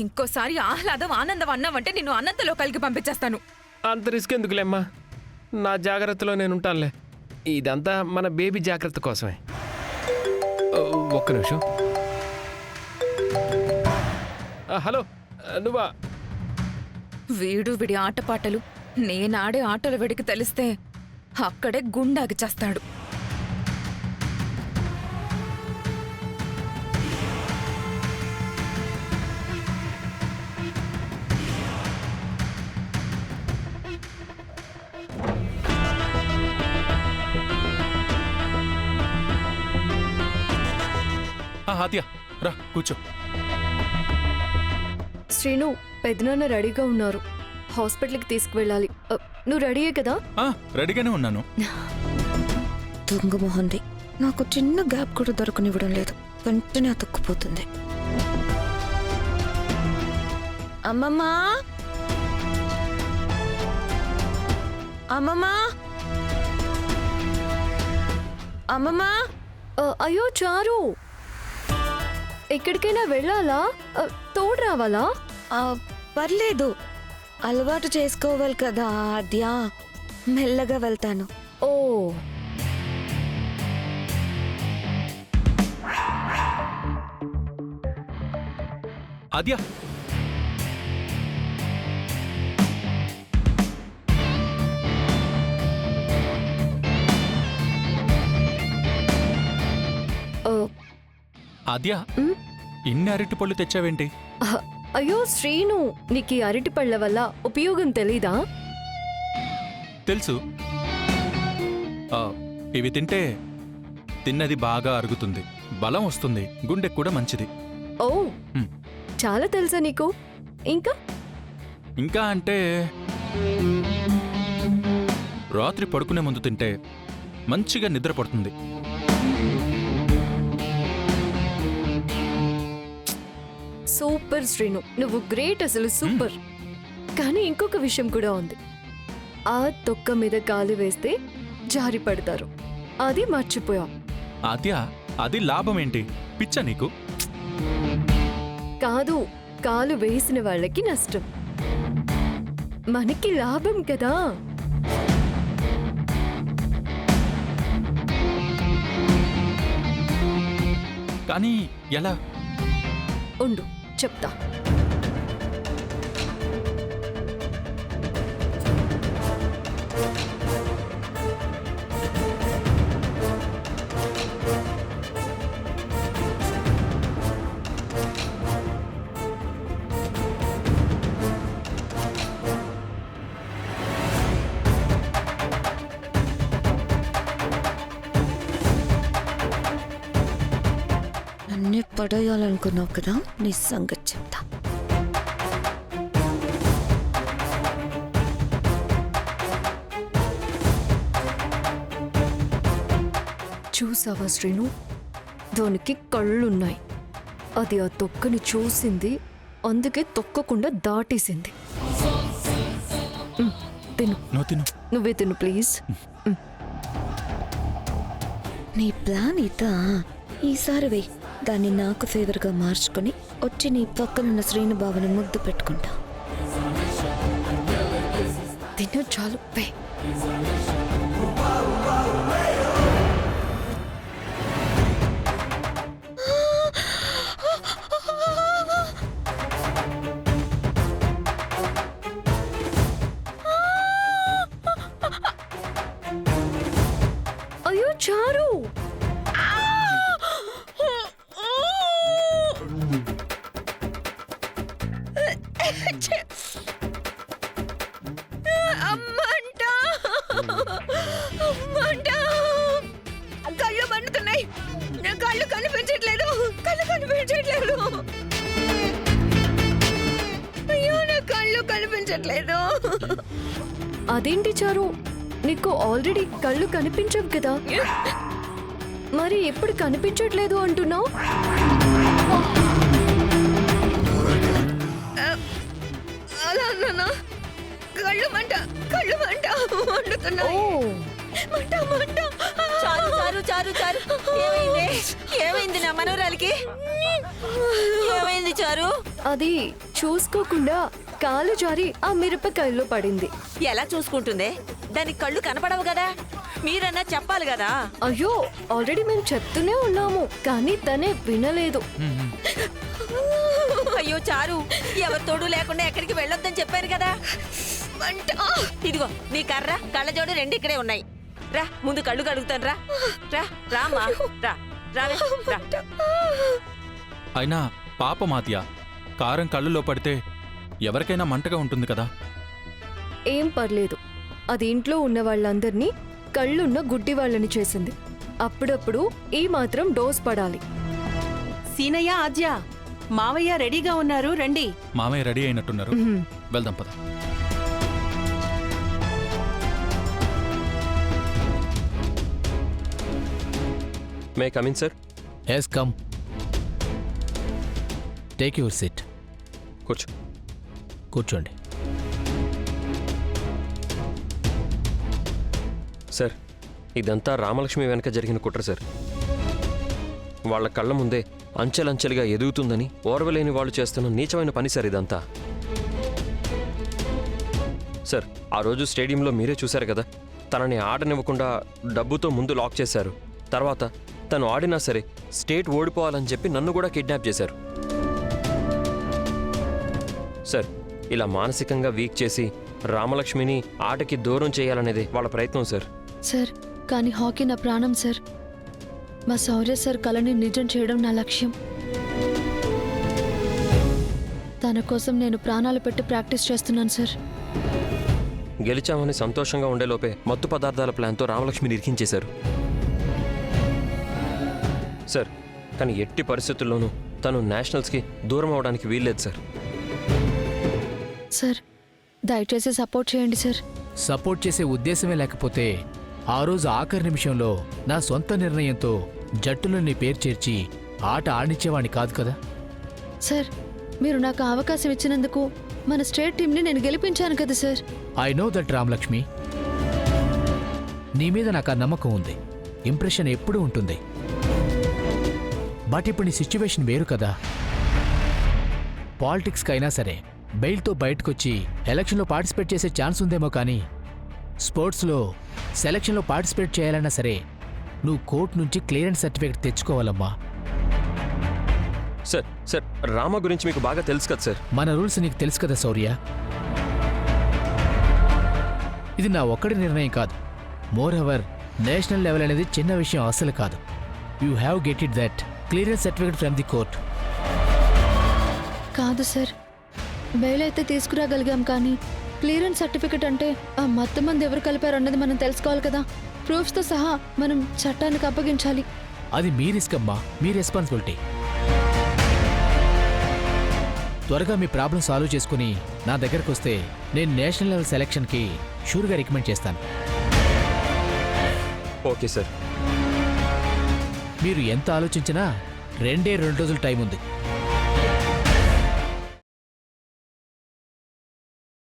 ఇంకోసారి ఆహ్లాదం ఆనందం అన్నావంటే నిన్ను అనంతలో కలిగి పంపించేస్తాను. అంత రిస్క్ ఎందుకులేమ్మా, నా జాగ్రత్తలో నేను ఉంటానులే. ఇదంతా మన బేబీ జాగ్రత్త కోసమే. ఒక్క నిమిషం. హలో, నువ్వా? వీడు విడి ఆటపాటలు నేనాడే ఆటలు వీడికి తెలిస్తే అక్కడే గుండాకి చేస్తాడు. ఆద్య రా కూర్చో. శ్రీను, పెద్దనాన్న రెడీగా ఉన్నారు, హాస్పిటల్కి తీసుకువెళ్ళాలి. నువ్వు రెడీయే కదా? రెడీగానే ఉన్నాను. దొంగ మొహంది, నాకు చిన్న గ్యాప్ కూడా దొరకనివ్వడం లేదు, వెంటనే అతుక్కుపోతుంది. అమ్మమ్మా, అమ్మమ్మా, అమ్మమ్మా. అయ్యో చారు, ఎక్కడికైనా వెళ్ళాలా? తోడు రావాలా? పర్లేదు, అలవాటు చేసుకోవాలి కదా ఆద్య, మెల్లగా వెళ్తాను. ఓ, ఆద్య, ఆద్య, ఇన్ని అరటి పళ్ళు తెచ్చావేంటి? అయ్యో శ్రీను, నీకు ఈ అరటి పళ్ళ వల్ల ఉపయోగం తెలీదా? తెలుసు. ఇవి తింటే తిన్నది బాగా అరుగుతుంది, బలం వస్తుంది, గుండెకు కూడా మంచిది. ఓ, చాలా తెలుసా నీకు? ఇంకా ఇంకా అంటే రాత్రి పడుకునే ముందు తింటే మంచిగా నిద్ర పడుతుంది. సూపర్ శ్రీను, నువ్వు గ్రేట్, అసలు సూపర్. కానీ ఇంకొక విషయం కూడా ఉంది. ఆ తొక్క మీద కాలు వేస్తే జారి పడతారు, అది మర్చిపోయాం. ఆద్య, అది లాభం ఏంటి? పిచ్చ నీకు? కాదు, కాలు వేసిన వాళ్ళకి నష్టం, మనకి లాభం కదా. కానీ ఎలా? ఉండు, చెప్తా. అన్నీ పడేయాలనుకున్నావు కదా, నీ సంగతి చెప్తా. చూసావా శ్రీను, దానికి కళ్ళున్నాయి, అది ఆ తొక్కని చూసింది, అందుకే తొక్కకుండా దాటేసింది. తిను, నువ్వు తిను. నువ్వే తిను ప్లీజ్. నీ ప్లాన్ ఇదా? ఈసారి వెయ్యి, దాన్ని నాకు ఫేవర్గా మార్చుకొని వచ్చి నీ పక్కనున్న శ్రీను బావని ముద్దు పెట్టుకుంటా. తిను, చాలు వే. అయ్యో చారు, కళ్ళు మండుతున్నాయి, కళ్ళు కనిపించట్లేదు, కళ్ళు కనిపించట్లేదు. అయ్యో, నా కళ్ళు కనిపించట్లేదు. అదేంటి చారు, నీకు ఆల్రెడీ కళ్ళు కనిపించవు కదా, మరి ఎప్పుడు కనిపించట్లేదు అంటున్నావు? అలా అన్నానా? కళ్ళు మంట, కళ్ళు మంట మండుతున్నాయి. మంట మంట. చారు చారు చారు చారు, ఏమైంది? ఏమైంది నా మనోరాలకి? ఏమైంది చారు? అది చూసుకోకుండా కాలు జారి ఆ మిరపకాయల్లో పడింది. ఎలా చూసుకుంటుందే? దానికి కళ్ళు కనపడవు కదా, మీరన్నా చెప్పాలి కదా. అయ్యో, ఆల్రెడీ మేము చెప్తూనే ఉన్నాము, కానీ తనే వినలేదు. అయ్యో చారు, ఎవరి తోడు లేకుండా ఎక్కడికి వెళ్ళొద్దని చెప్పాను కదా. ఇదిగో నీ కర్ర, కళ్ళజోడు రెండు ఇక్కడే ఉన్నాయి. రా, ముందు కళ్ళు కడుగుతాను. రా రా రామా, రా రావే, రా. అయినా పాపమాత్య, కారం కళ్ళులో పడితే ఎవరికైనా మంటగా ఉంటుంది కదా. ఏం పర్లేదు, అది ఇంట్లో ఉన్న వాళ్ళందర్నీ కళ్ళున్న గుడ్డి వాళ్ళని చేసింది. అప్పుడప్పుడు ఈ మాత్రం డోస్ పడాలి. సీనయ్య, ఆద్య, మావయ్య రెడీగా ఉన్నారు, రండి. మామయ్య రెడీ అయినట్టున్నారు, వెళ్దాం పద. May come in sir. Yes come. Take your seat. కూర్చో. కూర్చోండి. సార్, ఇదంతా రామలక్ష్మి వెనక జరిగిన కుట్ర సార్. వాళ్ళ కళ్ళ ముందే అంచెలంచెలుగా ఎదుగుతుందని ఓర్వలేని వాళ్ళు చేస్తున్న నీచమైన పని సార్ ఇదంతా. సార్, ఆ రోజు స్టేడియంలో మీరే చూశారు కదా, తనని ఆడనివ్వకుండా డబ్బుతో ముందు లాక్ చేశారు. తర్వాత తను ఆడినా సరే స్టేట్ ఓడిపోవాలని చెప్పి నన్ను కూడా కిడ్నాప్ చేశారు. సార్, ఇలా మానసికంగా వీక్ చేసి రామలక్ష్మిని ఆటకి దూరం చేయాలనేది వాళ్ళ ప్రయత్నం సార్. సార్, కానీ హాకీ నా ప్రాణం సార్. మా శౌర్య సార్ కళని నిజం చేయడం నా లక్ష్యం. తన కోసం నేను ప్రాణాలు పెట్టి ప్రాక్టీస్ చేస్తున్నాను సార్. గెలిచామని సంతోషంగా ఉండేలోపే మత్తు పదార్థాల ప్లాన్తో రామలక్ష్మిని ఇరికించేశారు సార్. కానీ ఎట్టి పరిస్థితుల్లోనూ తను నేషనల్స్కి దూరం అవడానికి వీల్లేదు సార్. సార్, దయచేసి సపోర్ట్ చేయండి సార్. సపోర్ట్ చేసే ఉద్దేశమే లేకపోతే ఆ రోజు ఆఖరి నిమిషంలో నా సొంత నిర్ణయంతో జట్టులో నీ పేరు చేర్చి ఆట ఆడించేవాణ్ణి కాదు కదా. సార్, మీరు నాకు అవకాశం ఇచ్చినందుకు మన స్టేట్ టీంని నేను గెలిపించాను కదా sir. I know that Ramalakshmi, నీ మీద నాకు ఆ నమ్మకం ఉంది. ఇంప్రెషన్ ఎప్పుడూ ఉంటుంది. బట్ ఇప్పుడు నీ సిచ్యువేషన్ వేరు కదా. పాలిటిక్స్కి అయినా సరే బెయిల్తో బయటకొచ్చి ఎలక్షన్లో పార్టిసిపేట్ చేసే ఛాన్స్ ఉందేమో కానీ స్పోర్ట్స్లో సెలక్షన్లో పార్టిసిపేట్ చేయాలన్నా సరే నువ్వు కోర్టు నుంచి క్లియరెన్స్ సర్టిఫికేట్ తెచ్చుకోవాలమ్మా. సార్, సార్, రామ గురించి మీకు బాగా తెలుసు కదా సార్. మన రూల్స్ నీకు తెలుసు కదా శౌర్య. ఇది నా ఒక్కడి నిర్ణయం కాదు. మోర్ ఓవర్ నేషనల్ లెవెల్ అనేది చిన్న విషయం అస్సలు కాదు. You have get it that clearance certificate from the court. కాదు సార్, బెయిల్ అయితే తీసుకురాగలిగాం, కానీ క్లియరెన్స్ సర్టిఫికెట్ అంటే ఆ మొత్తం మంది ఎవరు కలిపారు అన్నది మనం తెలుసుకోవాలి కదా. ప్రూఫ్స్తో సహా మనం చట్టానికి అప్పగించాలి. అది మీ రిస్క్ అమ్మా, మీ రెస్పాన్సిబిలిటీ. త్వరగా మీ ప్రాబ్లం సాల్వ్ చేసుకుని నా దగ్గరకు వస్తే నేను నేషనల్ లెవెల్ సెలక్షన్కి షూర్గా రికమెండ్ చేస్తాను. Okay sir. మీరు ఎంత ఆలోచించినా 2 రోజులు టైం ఉంది.